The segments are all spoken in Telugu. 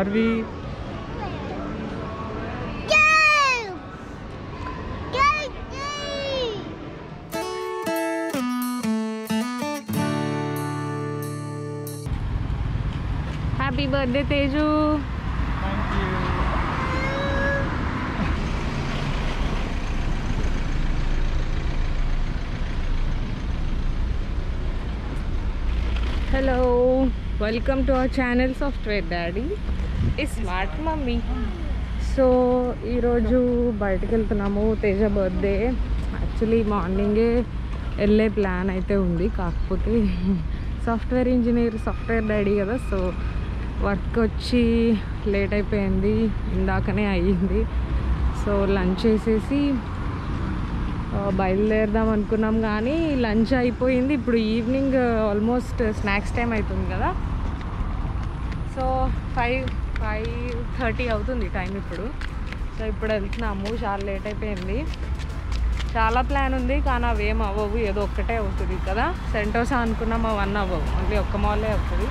RV happy birthday Teju. Hello, welcome to our channel software daddy ఈ స్మార్ట్ మమ్మీ. సో ఈరోజు బయటకు వెళ్తున్నాము, తేజ బర్త్డే. యాక్చువల్లీ మార్నింగే వెళ్ళే ప్లాన్ అయితే ఉంది, కాకపోతే సాఫ్ట్వేర్ ఇంజనీర్ సాఫ్ట్వేర్ డాడీ కదా, సో వర్క్ వచ్చి లేట్ అయిపోయింది, ఇందాకనే అయ్యింది. సో లంచ్ చేసేసి బయలుదేరదాం అనుకున్నాం, కానీ లంచ్ అయిపోయింది. ఇప్పుడు ఈవినింగ్ ఆల్మోస్ట్ స్నాక్స్ టైం అవుతుంది కదా, సో 5:30 అవుతుంది టైం ఇప్పుడు. సో ఇప్పుడు వెళ్తున్నాము, చాలా లేట్ అయిపోయింది. చాలా ప్లాన్ ఉంది కానీ అవి ఏం అవ్వవు, ఏదో ఒక్కటే అవుతుంది కదా. సెంటోసా అనుకున్నాం, అవన్నీ అవ్వవు, ఓన్లీ ఒక్క మాలే అవుతుంది.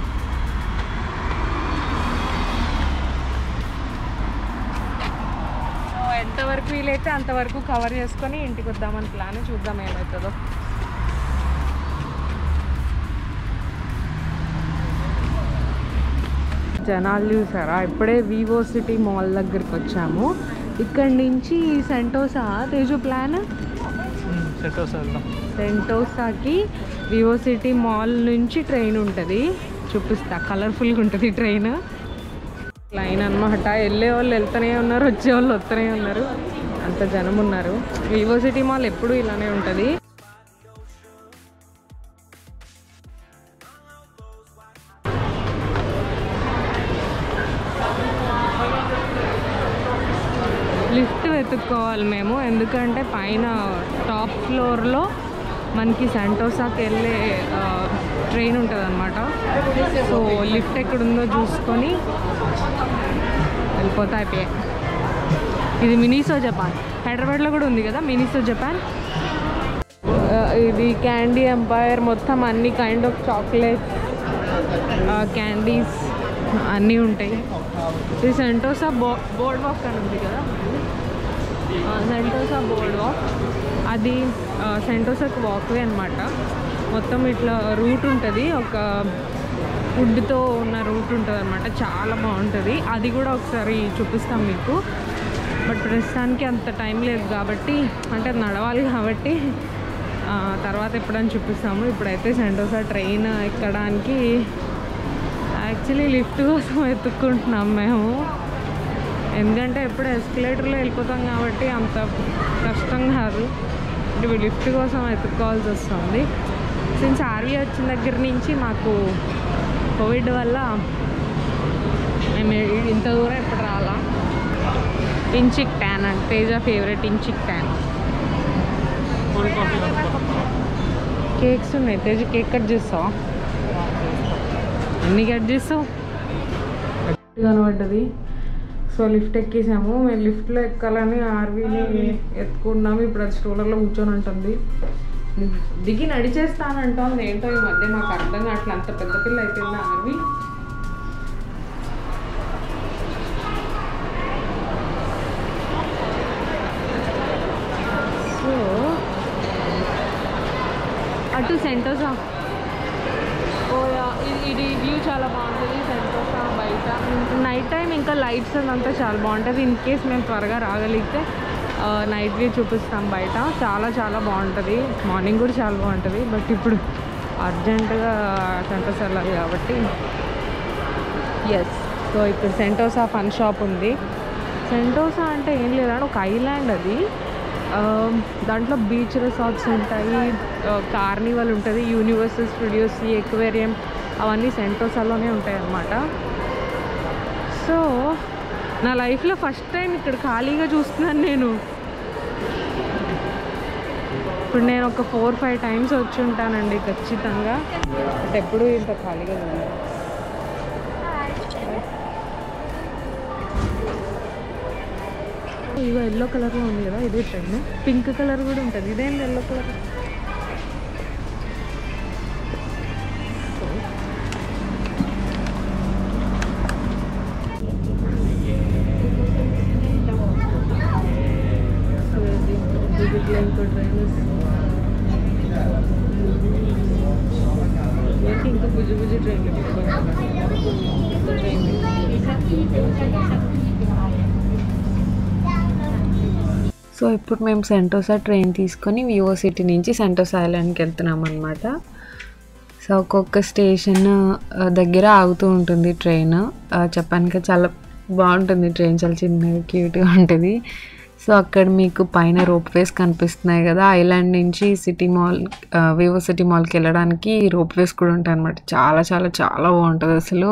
ఎంతవరకు వీలైతే అంతవరకు కవర్ చేసుకొని ఇంటికి వద్దామని ప్లాన్, చూద్దాం ఏమవుతుందో. జనాలు చూసారా, ఇప్పుడే వివో సిటీ మాల్ దగ్గరికి వచ్చాము. ఇక్కడి నుంచి సెంటోసా తేజు ప్లాన్, సెంటోసాకి వివో సిటీ మాల్ నుంచి ట్రైన్ ఉంటుంది, చూపిస్తా. కలర్ఫుల్గా ఉంటుంది ట్రైన్. లైన్ అనమాట, వెళ్ళే వాళ్ళు వెళ్తూనే ఉన్నారు, వచ్చే వాళ్ళు వస్తూనే ఉన్నారు, అంత జనం ఉన్నారు. వివో సిటీ మాల్ ఎప్పుడు ఇలానే ఉంటుంది. లిఫ్ట్ వెతుక్కోవాలి మేము, ఎందుకంటే పైన టాప్ ఫ్లోర్లో మనకి సెంటోసాకి వెళ్ళే ట్రైన్ ఉంటుంది అనమాట. సో లిఫ్ట్ ఎక్కడుందో చూసుకొని వెళ్ళిపోతా అయిపోయాయి. ఇది మినీసో జపాన్, హైదరాబాద్లో కూడా ఉంది కదా మినీసో జపాన్. ఇది క్యాండీ ఎంపైర్, మొత్తం అన్ని కైండ్ ఆఫ్ చాక్లెట్స్, క్యాండీస్ అన్నీ ఉంటాయి. ఇది సెంటోసా బోర్డ్ వాక్ అని ఉంది కదా, సెంటోసా బోర్డ్ వాక్. అది సెంటోసాకి వాక్వే అనమాట. మొత్తం ఇట్లా రూట్ ఉంటుంది, ఒక వుడ్తో ఉన్న రూట్ ఉంటుంది అనమాట, చాలా బాగుంటుంది. అది కూడా ఒకసారి చూపిస్తాం మీకు, బట్ ప్రస్తుతానికి అంత టైం లేదు కాబట్టి, అంటే నడవాలి కాబట్టి తర్వాత ఎప్పుడైనా చూపిస్తాము. ఇప్పుడైతే సెంటోసా ట్రైన్ ఎక్కడానికి యాక్చువల్లీ లిఫ్ట్ కోసం వెతుక్కుంటున్నాం మేము, ఎందుకంటే ఎప్పుడు ఎస్కలేటర్లో వెళ్ళిపోతాం కాబట్టి అంత కష్టం కాదు. ఇప్పుడు లిఫ్ట్ కోసం వెతుక్కోవాల్సి వస్తుంది. సిన్స్ ఆర్వీ వచ్చిన దగ్గర నుంచి మాకు కోవిడ్ వల్ల మేము ఇంత దూరం ఎప్పుడు రాలా. ఇంచిక్ ట్యాన్ అంటే తేజ ఫేవరెట్ ఇంచిక్ ట్యాన్. కేక్స్ ఉన్నాయి, తేజ కేక్ కట్ చేస్తావా? ఎన్ని కట్ చేస్తావు? కనబడ్డది. సో లిఫ్ట్ ఎక్కేసాము, మేము లిఫ్ట్లో ఎక్కాలని ఆర్వీని ఎత్తుకున్నాము. ఇప్పుడు అది స్టూలర్లో కూర్చొని ఉంటుంది, దిగి నడిచేస్తానంటుంది. ఏంటో ఈ మధ్య మాకు అర్థం కావట్లేదు, అంత పెద్ద పిల్ల అయిపోయిందా ఆర్వీ. సో అటు సెంటోసా, ఇది వ్యూ చాలా బాగుంటుంది సెంటోసా బయట. నైట్ టైం ఇంకా లైట్స్ అంతా చాలా బాగుంటుంది. ఇన్ కేస్ మేము త్వరగా రాగలిగితే నైట్ వ్యూ చూపిస్తాం బయట, చాలా చాలా బాగుంటుంది. మార్నింగ్ కూడా చాలా బాగుంటుంది, బట్ ఇప్పుడు అర్జెంటుగా సెంటోసా వెళ్ళాలి కాబట్టి. ఎస్, సో ఇప్పుడు సెంటోసా ఫన్ షాప్ ఉంది. సెంటోసా అంటే ఏం లేదంటే ఒక ఐలాండ్ అది, దాంట్లో బీచ్ రిసార్ట్స్ ఉంటాయి, కార్నివల్ ఉంటుంది, యూనివర్సల్ స్టూడియోస్, ఎక్వేరియం అవన్నీ సెంటోసాలోనే ఉంటాయి అన్నమాట. సో నా లైఫ్లో ఫస్ట్ టైం ఇక్కడ ఖాళీగా చూస్తున్నాను నేను. ఇప్పుడు నేను ఒక 4-5 టైమ్స్ వచ్చి ఉంటానండి ఖచ్చితంగా, బట్ ఎప్పుడు ఇంత ఖాళీగా చూడలేదు. ఇగో ఎల్లో కలర్లో ఉంది కదా, ఇదే ట్రైన్. పింక్ కలర్ కూడా ఉంటుంది, ఇదేంటి ఎల్లో కలర్. ఇంకో ట్రైన్ ఇంకా బుజ్జి బుజ్జి ట్రైన్లు సో ఇప్పుడు మేము సెంటోసా ట్రైన్ తీసుకొని వివో సిటీ నుంచి సెంటోసా ఐలాండ్కి వెళ్తున్నాం అనమాట. సో ఒక్కొక్క స్టేషన్ దగ్గర ఆగుతూ ఉంటుంది ట్రైన్. చెప్పాను కదా చాలా బాగుంటుంది ట్రైన్, చాలా చిన్నగా క్యూట్గా ఉంటుంది. సో అక్కడ మీకు పైన రోప్ వేస్ కనిపిస్తున్నాయి కదా, ఐలాండ్ నుంచి సిటీ మాల్ వివో సిటీ మాల్కి వెళ్ళడానికి రోప్ వేస్ కూడా ఉంటాయి అనమాట. చాలా చాలా చాలా బాగుంటుంది అసలు.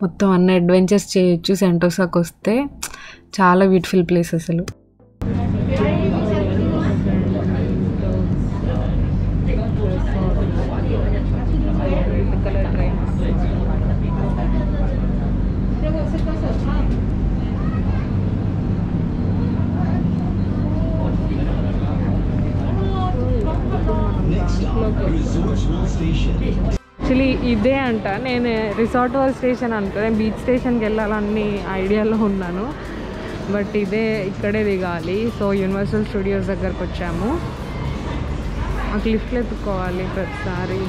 మొత్తం అన్ని అడ్వెంచర్స్ చేయొచ్చు సెంటోసాకి వస్తే. చాలా బ్యూటిఫుల్ ప్లేస్ అసలు. యాక్చువల్లీ ఇదే అంట, నేను రిసార్ట్ వరల్డ్ స్టేషన్ అనుకో, నేను బీచ్ స్టేషన్కి వెళ్ళాలని ఐడియాలో ఉన్నాను. బట్ ఇదే, ఇక్కడే దిగాలి. సో యూనివర్సల్ స్టూడియోస్ దగ్గరకు వచ్చాము. మాకు లిఫ్ట్లు ఎత్తుకోవాలి ప్రతిసారి.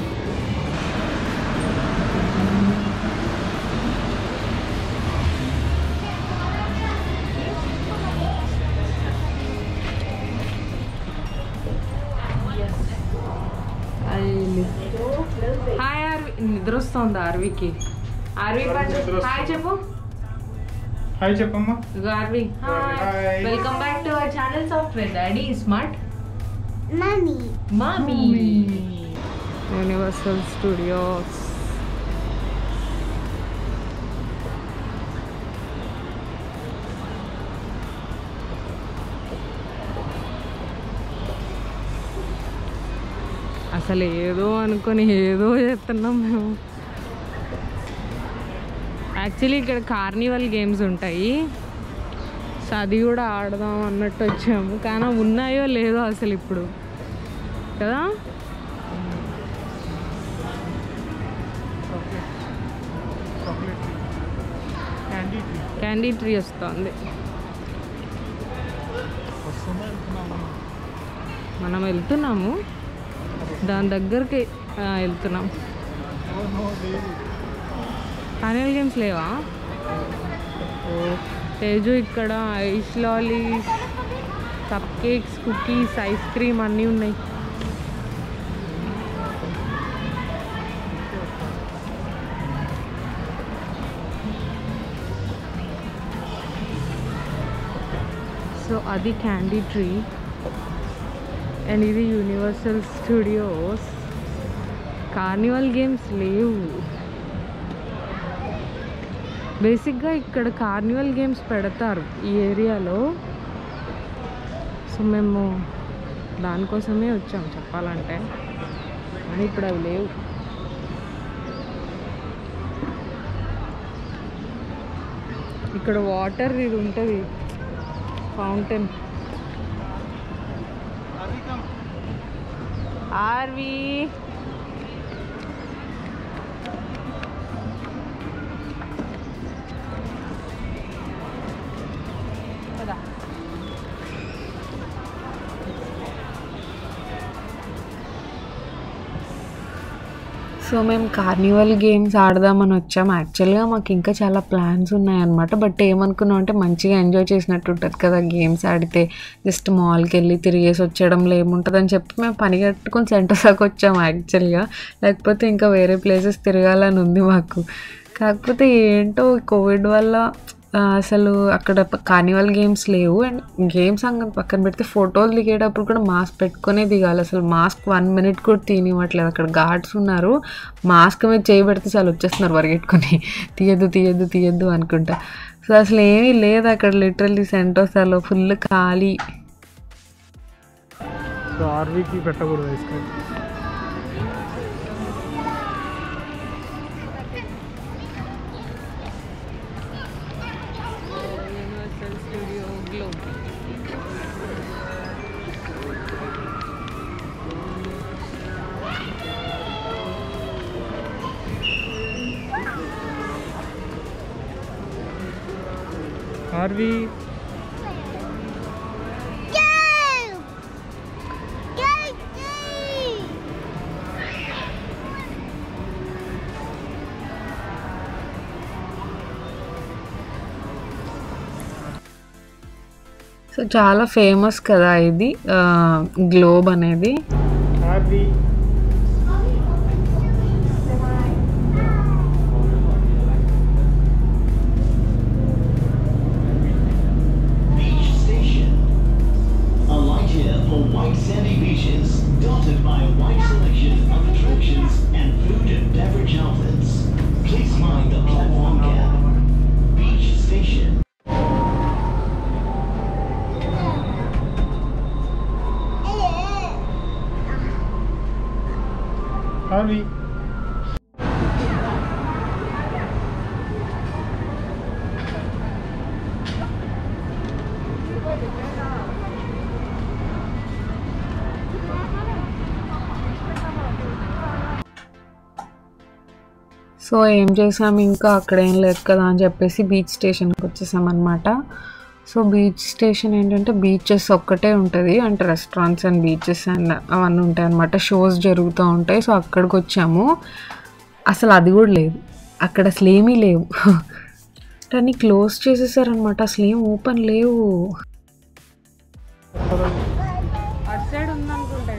హాయ్ ఆర్వి, నిద్ర వస్తుంది ఆర్వికి. ఆర్వి హాయ్ చెప్పు. హాయ్ చెప్పమ్మా. Aarvi hi, welcome back to our channel software daddy smart mummy universal studios. అసలు ఏదో అనుకొని ఏదో చేస్తున్నాం మేము. యాక్చువల్లీ ఇక్కడ కార్నివల్ గేమ్స్ ఉంటాయి, సో అది కూడా ఆడదాం అన్నట్టు వచ్చాము. కానీ ఉన్నాయో లేదో అసలు ఇప్పుడు కదా. క్యాండీ ట్రీ వస్తుంది. మనం వెళ్తున్నాము, దాని దగ్గరికి వెళ్తున్నాం. కార్నివల్ గేమ్స్ లేవా? తేజు ఇక్కడ ice lollies, cupcakes, cookies, ice cream అన్నీ ఉన్నాయి. సో అది క్యాండీ ట్రీ అండ్ ఇది యూనివర్సల్ స్టూడియోస్. కార్నివల్ గేమ్స్ లేవు. బేసిక్గా ఇక్కడ కార్నివల్ గేమ్స్ పెడతారు ఈ ఏరియాలో. సో మేము దానికోసమే వచ్చాము చెప్పాలంటే, కానీ ఇప్పుడు అవి లేవు. ఇక్కడ వాటర్ ఇది ఉంటుంది, ఫౌంటైన్. ఆర్వి సో మేము కార్నివల్ గేమ్స్ ఆడదామని వచ్చాము. యాక్చువల్గా మాకు ఇంకా చాలా ప్లాన్స్ ఉన్నాయన్నమాట. బట్ ఏమనుకున్నాం అంటే మంచిగా ఎంజాయ్ చేసినట్టు ఉంటుంది కదా గేమ్స్ ఆడితే, జస్ట్ మాల్కి వెళ్ళి తిరిగేసి వచ్చేయడంలో ఏముంటుందని చెప్పి మేము పని కట్టుకొని సెంటోసాకి వచ్చాము యాక్చువల్గా. లేకపోతే ఇంకా వేరే ప్లేసెస్ తిరగాలని ఉంది మాకు. కాకపోతే ఏంటో కోవిడ్ వల్ల అసలు అక్కడ కార్నివల్ గేమ్స్ లేవు. అండ్ గేమ్స్ అంగ పక్కన పెడితే ఫోటోలు దిగేటప్పుడు కూడా మాస్క్ పెట్టుకునే దిగాలి. అసలు మాస్క్ 1 minute కూడా తీనివ్వట్లేదు. అక్కడ గార్డ్స్ ఉన్నారు, మాస్క్ మీద చేయబెడితే చాలా వచ్చేస్తున్నారు పరిగెట్టుకొని, తీయద్దు తీయద్దు తీయద్దు అనుకుంటా. సో అసలు ఏమీ లేదు అక్కడ, లిటరల్లీ సెంటోసాలో ఫుల్ ఖాళీ. సో ఆర్వీకి పెట్టకూడదు ఐస్ క్రీమ్. ఆర్వి సో చాలా ఫేమస్ కదా ఇది గ్లోబ్ అనేది. White sandy beaches, dotted by a wide selection of attractions and food and beverage outlets. Please mind the platform gap. Beach Station. Harvey. So ఏం చేసాము, ఇంకా అక్కడ ఏం లేదు కదా అని చెప్పేసి బీచ్ స్టేషన్కి వచ్చేసామన్నమాట. సో బీచ్ స్టేషన్ ఏంటంటే బీచెస్ ఒక్కటే ఉంటుంది, అంటే రెస్టారెంట్స్ అండ్ బీచెస్ అండ్ అవన్నీ ఉంటాయి అన్నమాట. షోస్ జరుగుతూ ఉంటాయి. సో అక్కడికి వచ్చాము. అసలు అది కూడా లేదు అక్కడ, అసలు ఏమీ లేవు. కానీ క్లోజ్ చేసేసారనమాట, అసలు ఏం ఓపెన్ లేవు. అటు సైడ్ ఉందనుకుంటా.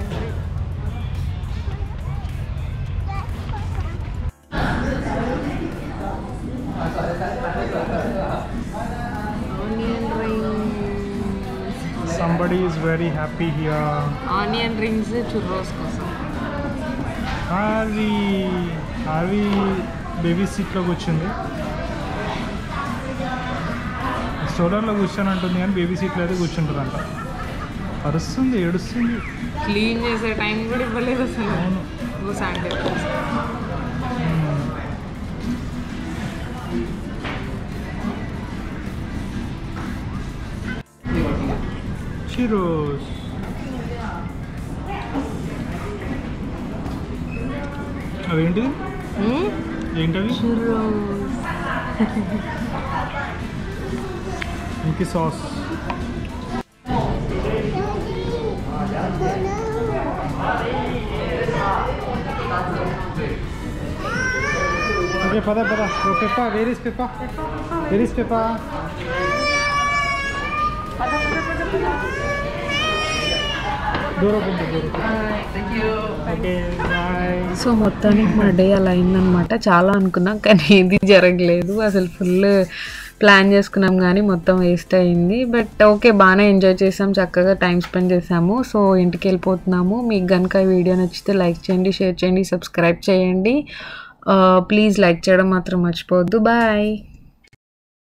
Somebody is very happy here. Onion rings, churros కోసం. హార్వీ బేబీ సీట్లో కూర్చుంది. స్టోలర్లో కూర్చొని కానీ బేబీ సీట్లో అయితే కూర్చుంటుందంట. అరుస్తుంది, ఏడుస్తుంది. క్లీన్ చేసే టైం కూడా ఇవ్వలేదు అసలు. Sunday Cheers. అవేంటిది? ఏంటవి? ఇంకి సాస్. ఓకే పద. Peppa, where is Peppa? So మొత్తానికి మా డే అలా అయిందనమాట. చాలా అనుకున్నాం కానీ ఇది జరగలేదు. అసలు ఫుల్ ప్లాన్ చేసుకున్నాం కానీ మొత్తం వేస్ట్ అయింది. బట్ ఓకే, బాగానే ఎంజాయ్ చేసాం, చక్కగా టైం స్పెండ్ చేసాము. సో ఇంటికి వెళ్ళిపోతున్నాము. మీకు కనుక ఈ వీడియో నచ్చితే లైక్ చేయండి, షేర్ చేయండి, సబ్స్క్రైబ్ చేయండి. ప్లీజ్ లైక్ చేయడం మాత్రం మర్చిపోవద్దు. బాయ్.